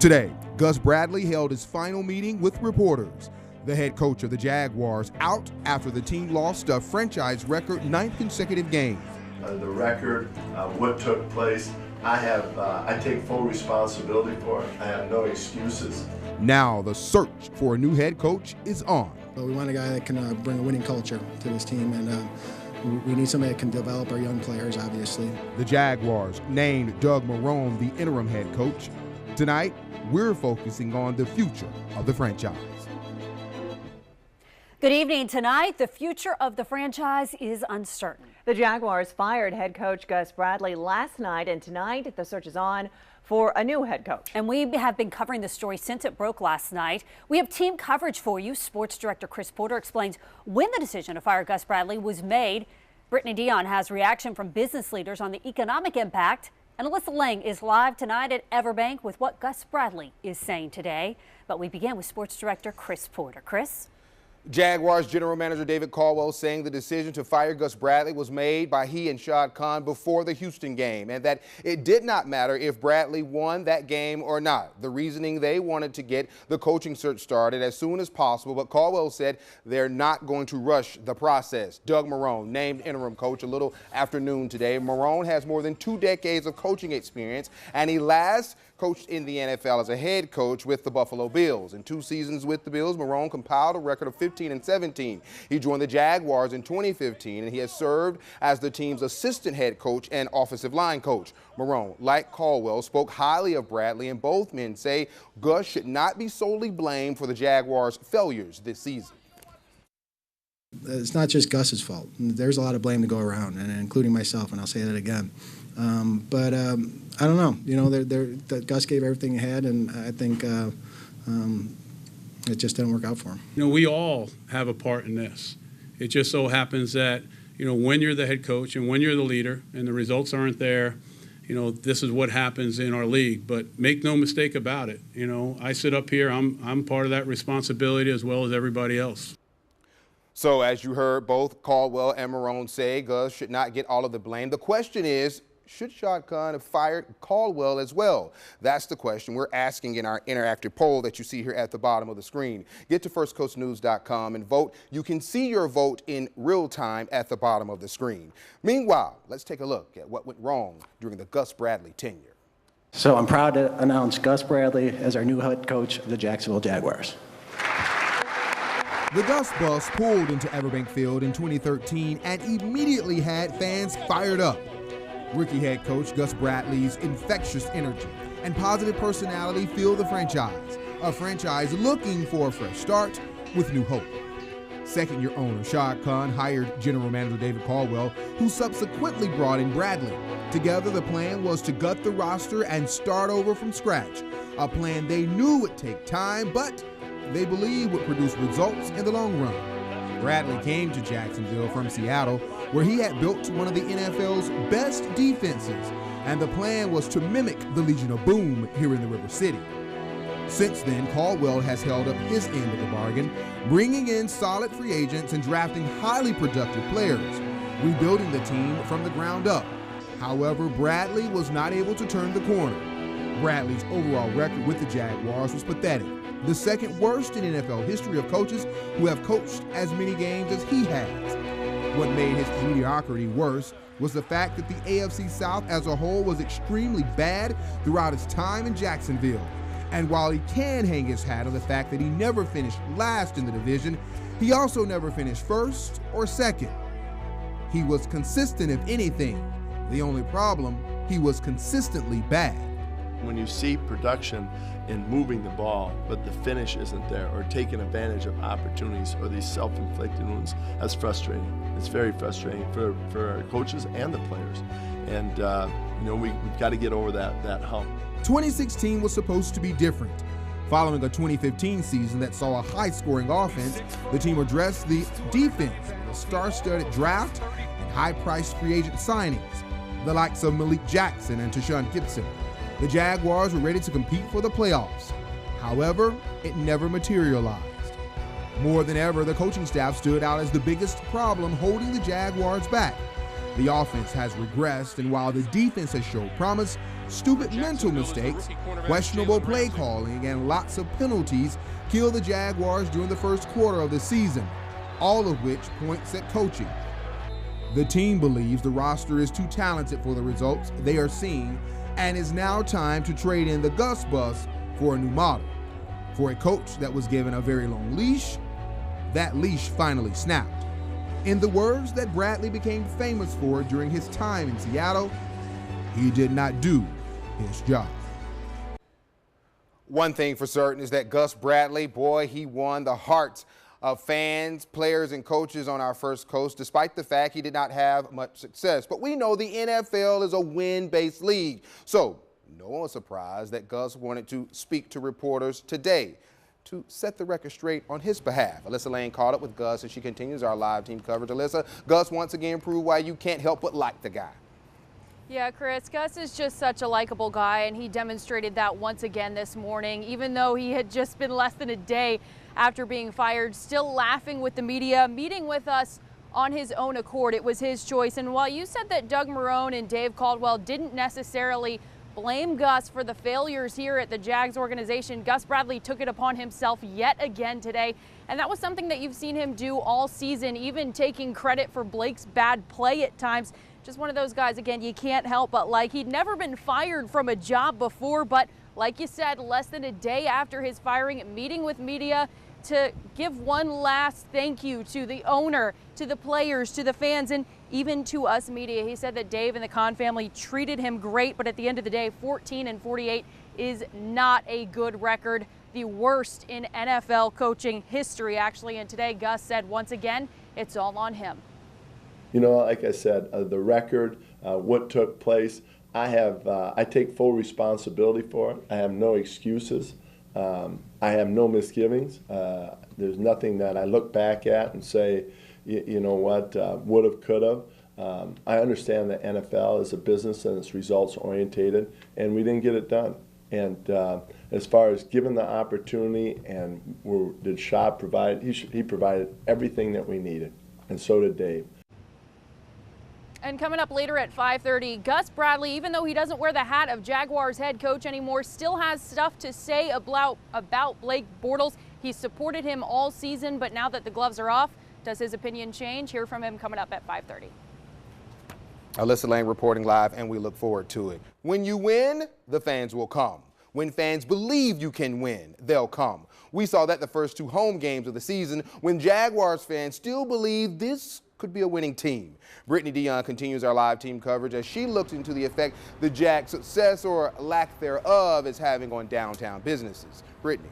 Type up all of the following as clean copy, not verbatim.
Today, Gus Bradley held his final meeting with reporters. The head coach of the Jaguars out after the team lost a franchise record 9th consecutive game. The record, what took place, I take full responsibility for it. I have no excuses. Now the search for a new head coach is on. We want a guy that can bring a winning culture to this team, and we need somebody that can develop our young players, obviously. The Jaguars named Doug Marrone the interim head coach. Tonight, we're focusing on the future of the franchise. Good evening. Tonight, the future of the franchise is uncertain. The Jaguars fired head coach Gus Bradley last night, and tonight the search is on for a new head coach. And we have been covering the story since it broke last night. We have team coverage for you. Sports director Chris Porter explains when the decision to fire Gus Bradley was made. Brittany Dion has reaction from business leaders on the economic impact. And Alyssa Lang is live tonight at Everbank with what Gus Bradley is saying today. But we begin with sports director Chris Porter. Chris? Jaguars general manager David Caldwell saying the decision to fire Gus Bradley was made by he and Shad Khan before the Houston game, and that it did not matter if Bradley won that game or not. The reasoning, they wanted to get the coaching search started as soon as possible, but Caldwell said they're not going to rush the process. Doug Marrone named interim coach a little afternoon today. Marrone has more than 2 decades of coaching experience, and he last coached in the NFL as a head coach with the Buffalo Bills. In 2 seasons with the Bills, Marrone compiled a record of 15-17. He joined the Jaguars in 2015, and he has served as the team's assistant head coach and offensive line coach. Marrone, like Caldwell, spoke highly of Bradley, and both men say Gus should not be solely blamed for the Jaguars' failures this season. It's not just Gus's fault. There's a lot of blame to go around, and including myself, and I'll say that again. But I don't know. You know, Gus gave everything he had, and I think it just didn't work out for him. You know, we all have a part in this. It just so happens that, you know, when you're the head coach and when you're the leader and the results aren't there, you know, this is what happens in our league. But make no mistake about it. You know, I sit up here, I'm part of that responsibility as well as everybody else. So as you heard both Caldwell and Marrone say, Gus should not get all of the blame. The question is, should Shad Khan have fired Caldwell as well? That's the question we're asking in our interactive poll that you see here at the bottom of the screen. Get to firstcoastnews.com and vote. You can see your vote in real time at the bottom of the screen. Meanwhile, let's take a look at what went wrong during the Gus Bradley tenure. So I'm proud to announce Gus Bradley as our new head coach of the Jacksonville Jaguars. The Gus bus pulled into Everbank Field in 2013 and immediately had fans fired up. Rookie head coach Gus Bradley's infectious energy and positive personality filled the franchise, a franchise looking for a fresh start with new hope. Second-year owner Shad Khan hired general manager David Caldwell, who subsequently brought in Bradley. Together, the plan was to gut the roster and start over from scratch, a plan they knew would take time, but they believe would produce results in the long run. Bradley came to Jacksonville from Seattle, where he had built one of the NFL's best defenses, and the plan was to mimic the Legion of Boom here in the River City. Since then, Caldwell has held up his end of the bargain, bringing in solid free agents and drafting highly productive players, rebuilding the team from the ground up. However, Bradley was not able to turn the corner. Bradley's overall record with the Jaguars was pathetic, the second worst in NFL history of coaches who have coached as many games as he has. What made his mediocrity worse was the fact that the AFC South as a whole was extremely bad throughout his time in Jacksonville. And while he can hang his hat on the fact that he never finished last in the division, he also never finished first or second. He was consistent, if anything. The only problem, he was consistently bad. When you see production in moving the ball, but the finish isn't there, or taking advantage of opportunities or these self-inflicted wounds, that's frustrating. It's very frustrating for our coaches and the players. And you know, we've got to get over that hump. 2016 was supposed to be different. Following a 2015 season that saw a high-scoring offense, the team addressed the defense with a star-studded draft and high-priced free agent signings, the likes of Malik Jackson and Tashawn Gibson. The Jaguars were ready to compete for the playoffs. However, it never materialized. More than ever, the coaching staff stood out as the biggest problem holding the Jaguars back. The offense has regressed, and while the defense has showed promise, stupid mental mistakes, questionable play calling, and lots of penalties killed the Jaguars during the first quarter of the season, all of which points at coaching. The team believes the roster is too talented for the results they are seeing, and it's now time to trade in the Gus bus for a new model. For a coach that was given a very long leash, that leash finally snapped. In the words that Bradley became famous for during his time in Seattle, he did not do his job. One thing for certain is that Gus Bradley, boy, he won the hearts of fans, players, and coaches on our First Coast, despite the fact he did not have much success. But we know the NFL is a win-based league, so no one's surprised that Gus wanted to speak to reporters today to set the record straight on his behalf. Alyssa Lang caught up with Gus as she continues our live team coverage. Alyssa, Gus once again proved why you can't help but like the guy. Yeah, Chris, Gus is just such a likable guy, and he demonstrated that once again this morning, even though he had just been less than a day after being fired, still laughing with the media, meeting with us on his own accord. It was his choice. And while you said that Doug Marrone and Dave Caldwell didn't necessarily blame Gus for the failures here at the Jags organization, Gus Bradley took it upon himself yet again today. And that was something that you've seen him do all season, even taking credit for Blake's bad play at times. Just one of those guys, again, you can't help but like. He'd never been fired from a job before, but like you said, less than a day after his firing, meeting with media to give one last thank you to the owner, to the players, to the fans, and even to us media. He said that Dave and the Kahn family treated him great, but at the end of the day, 14-48 is not a good record, the worst in NFL coaching history, actually. And today, Gus said once again, it's all on him. You know, like I said, the record, what took place, I take full responsibility for it. I have no excuses. I have no misgivings. There's nothing that I look back at and say, you know what, would have, could have. I understand that NFL is a business and it's results orientated, and we didn't get it done. And as far as given the opportunity, and did Schaub provide, he provided everything that we needed, and so did Dave. And coming up later at 5:30, Gus Bradley, even though he doesn't wear the hat of Jaguars head coach anymore, still has stuff to say about Blake Bortles. He supported him all season, but now that the gloves are off, does his opinion change? Hear from him coming up at 5:30. Alyssa Lang reporting live, and we look forward to it. When you win, the fans will come. When fans believe you can win, they'll come. We saw that the first two home games of the season when Jaguars fans still believe this could be a winning team. Brittany Dion continues our live team coverage as she looks into the effect the Jags' success or lack thereof is having on downtown businesses. Brittany.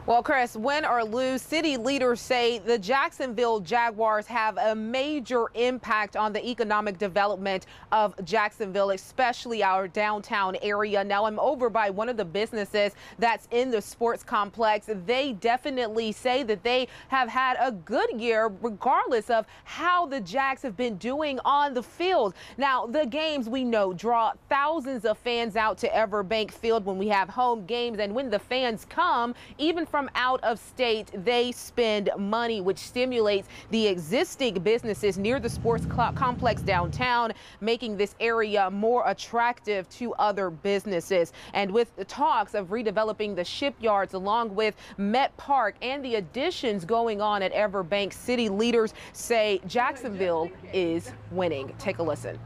Well, Chris, win or lose, city leaders say the Jacksonville Jaguars have a major impact on the economic development of Jacksonville, especially our downtown area. Now, I'm over by one of the businesses that's in the sports complex. They definitely say that they have had a good year, regardless of how the Jags have been doing on the field. Now, the games, we know, draw thousands of fans out to Everbank Field when we have home games. And when the fans come, even from out of state, they spend money, which stimulates the existing businesses near the sports complex downtown, making this area more attractive to other businesses. And with the talks of redeveloping the shipyards along with Met Park and the additions going on at Everbank, city leaders say Jacksonville is winning. Take a listen.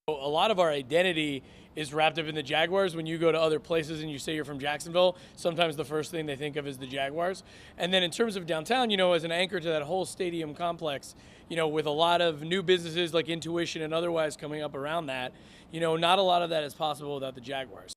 A lot of our identity is wrapped up in the Jaguars. When you go to other places and you say you're from Jacksonville, sometimes the first thing they think of is the Jaguars. And then in terms of downtown, you know, as an anchor to that whole stadium complex, you know, with a lot of new businesses like Intuition and otherwise coming up around that, you know, not a lot of that is possible without the Jaguars.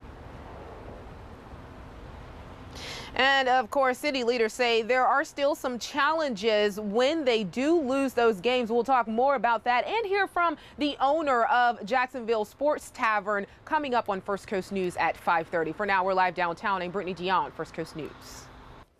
And of course, city leaders say there are still some challenges when they do lose those games. We'll talk more about that and hear from the owner of Jacksonville Sports Tavern coming up on First Coast News at 5:30. For now, we're live downtown. I'm Brittany Dion, First Coast News.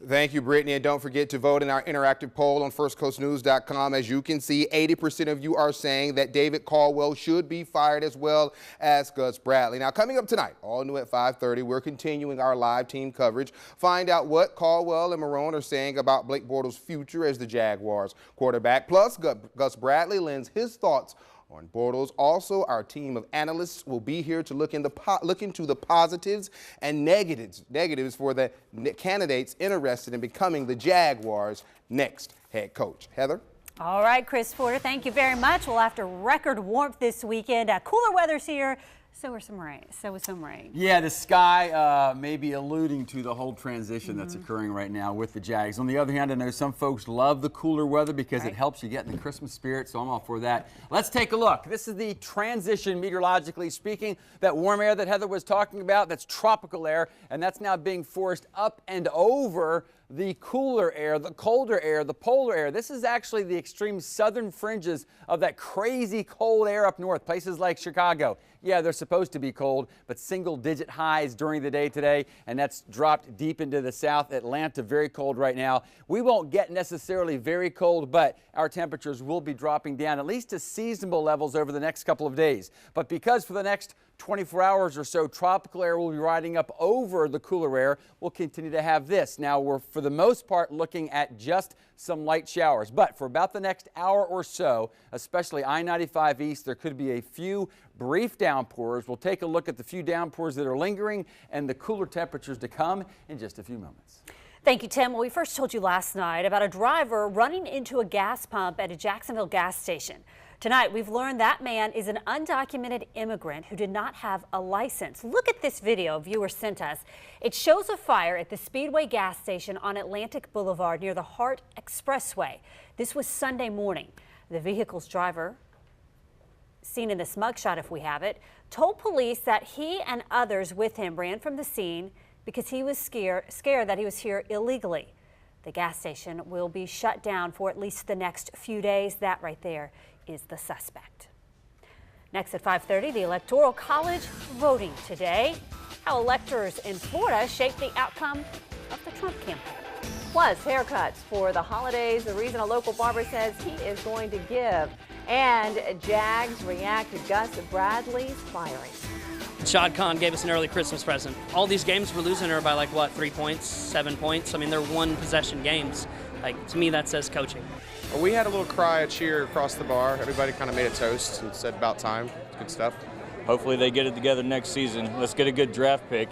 Thank you, Brittany, and don't forget to vote in our interactive poll on firstcoastnews.com. As you can see, 80% of you are saying that David Caldwell should be fired, as well as Gus Bradley. Now, coming up tonight, all new at 5:30, we're continuing our live team coverage. Find out what Caldwell and Marrone are saying about Blake Bortles' future as the Jaguars quarterback. Plus, Gus Bradley lends his thoughts on Bortles. Also, our team of analysts will be here to look into the positives and negatives for the candidates interested in becoming the Jaguars' next head coach. Heather? All right, Chris Porter, thank you very much. Well, after record warmth this weekend, cooler weather's here. So was some rain. Yeah, the sky may be alluding to the whole transition that's occurring right now with the Jags. On the other hand, I know some folks love the cooler weather because it helps you get in the Christmas spirit, so I'm all for that. Let's take a look. This is the transition, meteorologically speaking. That warm air that Heather was talking about, that's tropical air, and that's now being forced up and over the cooler air, the colder air, the polar air. This is actually the extreme southern fringes of that crazy cold air up north, places like Chicago. Yeah, they're supposed to be cold, but single-digit highs during the day today, and that's dropped deep into the south. Atlanta, very cold right now. We won't get necessarily very cold, but our temperatures will be dropping down at least to seasonable levels over the next couple of days. But because for the next 24 hours or so, tropical air will be riding up over the cooler air, we'll continue to have this. Now, we're for the most part looking at just some light showers, but for about the next hour or so, especially I-95 East, there could be a few brief downpours. We'll take a look at the few downpours that are lingering and the cooler temperatures to come in just a few moments. Thank you, Tim. Well, we first told you last night about a driver running into a gas pump at a Jacksonville gas station. Tonight, we've learned that man is an undocumented immigrant who did not have a license. Look at this video viewers sent us. It shows a fire at the Speedway gas station on Atlantic Boulevard near the Hart Expressway. This was Sunday morning. The vehicle's driver, seen in this mugshot if we have it, told police that he and others with him ran from the scene because he was scared that he was here illegally. The gas station will be shut down for at least the next few days. That right there is the suspect. Next at 5:30, the Electoral College voting today. How electors in Florida shape the outcome of the Trump campaign. Plus, haircuts for the holidays, the reason a local barber says he is going to give. And Jags react to Gus Bradley's firing. Shad Khan gave us an early Christmas present. All these games we're losing are by like what, 3 points, 7 points? I mean, they're one possession games. Like, to me, that says coaching. Well, we had a little cry, a cheer across the bar. Everybody kind of made a toast and said about time. Good stuff. Hopefully they get it together next season. Let's get a good draft pick.